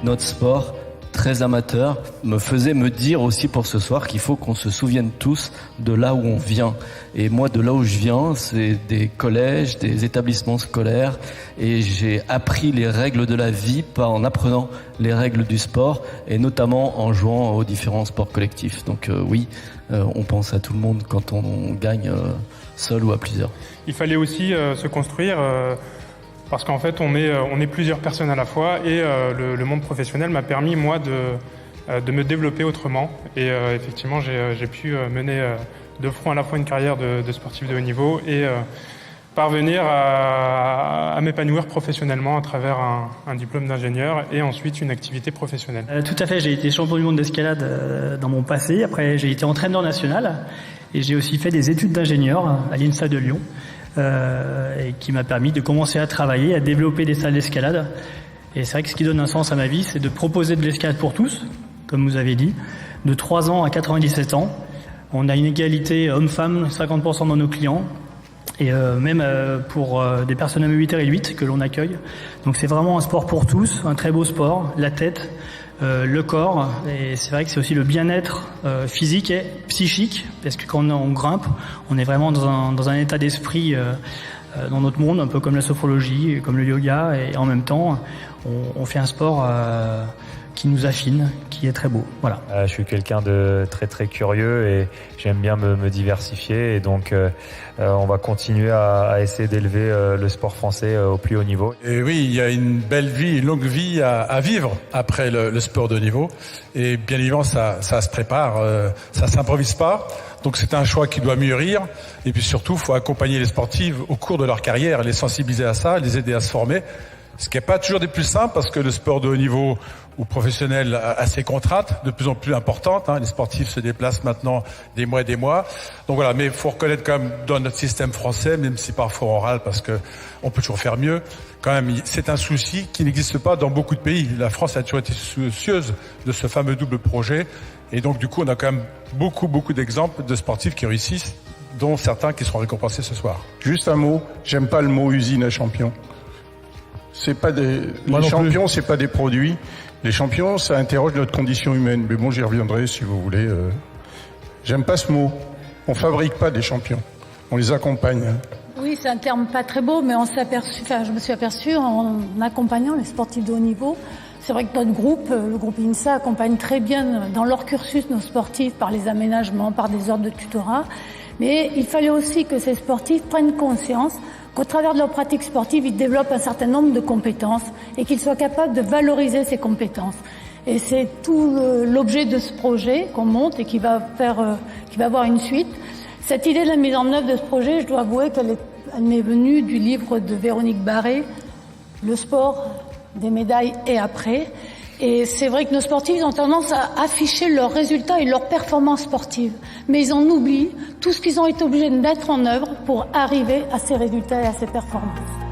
notre sport très amateur me faisait me dire aussi pour ce soir qu'il faut qu'on se souvienne tous de là où on vient. Et moi, de là où je viens, c'est des collèges, des établissements scolaires, et j'ai appris les règles de la vie en apprenant les règles du sport, et notamment en jouant aux différents sports collectifs. Donc oui, on pense à tout le monde quand on gagne seul ou à plusieurs. Il fallait aussi se construire parce qu'en fait on est plusieurs personnes à la fois, et le monde professionnel m'a permis moi de me développer autrement, et effectivement j'ai pu mener de front à la fois une carrière de sportif de haut niveau et parvenir à m'épanouir professionnellement à travers un diplôme d'ingénieur et ensuite une activité professionnelle. Tout à fait, j'ai été champion du monde d'escalade dans mon passé. Après, j'ai été entraîneur national et j'ai aussi fait des études d'ingénieur à l'INSA de Lyon, et qui m'a permis de commencer à travailler, à développer des salles d'escalade. Et c'est vrai que ce qui donne un sens à ma vie, c'est de proposer de l'escalade pour tous, comme vous avez dit, de 3 ans à 97 ans. On a une égalité homme-femme, 50% dans nos clients, et même pour des personnes à mobilité réduite que l'on accueille. Donc c'est vraiment un sport pour tous, un très beau sport, la tête, le corps, et c'est vrai que c'est aussi le bien-être physique et psychique, parce que quand on grimpe, on est vraiment dans un état d'esprit dans notre monde, un peu comme la sophrologie, comme le yoga, et en même temps, on fait un sport qui nous affine, qui est très beau. Voilà. Je suis quelqu'un de très très curieux et j'aime bien me diversifier, et donc on va continuer à essayer d'élever le sport français au plus haut niveau. Et oui, il y a une belle vie, une longue vie à vivre après le sport de haut niveau, et bien évidemment ça se prépare, ça s'improvise pas. Donc c'est un choix qui doit mûrir, et puis surtout il faut accompagner les sportifs au cours de leur carrière, les sensibiliser à ça, les aider à se former. Ce qui n'est pas toujours des plus simples, parce que le sport de haut niveau ou professionnel a ses contraintes de plus en plus importantes. Les sportifs se déplacent maintenant des mois et des mois. Donc voilà, mais il faut reconnaître quand même dans notre système français, même si parfois on râle parce que on peut toujours faire mieux, quand même c'est un souci qui n'existe pas dans beaucoup de pays. La France a toujours été soucieuse de ce fameux double projet, et donc du coup on a quand même beaucoup d'exemples de sportifs qui réussissent, dont certains qui seront récompensés ce soir. Juste un mot, j'aime pas le mot usine à champions. Les champions, c'est pas des produits. Les champions, ça interroge notre condition humaine. Mais bon, j'y reviendrai si vous voulez. J'aime pas ce mot. On fabrique pas des champions. On les accompagne. Oui, c'est un terme pas très beau, mais je me suis aperçu en accompagnant les sportifs de haut niveau. C'est vrai que notre groupe, le groupe INSA, accompagne très bien dans leur cursus nos sportifs par les aménagements, par des ordres de tutorat. Mais il fallait aussi que ces sportifs prennent conscience qu'au travers de leur pratique sportive, ils développent un certain nombre de compétences et qu'ils soient capables de valoriser ces compétences. Et c'est tout l'objet de ce projet qu'on monte et qui va avoir une suite. Cette idée de la mise en œuvre de ce projet, je dois avouer qu'elle m'est venue du livre de Véronique Barré, Le sport des médailles et après. Et c'est vrai que nos sportifs ont tendance à afficher leurs résultats et leurs performances sportives. Mais ils en oublient tout ce qu'ils ont été obligés de mettre en œuvre pour arriver à ces résultats et à ces performances.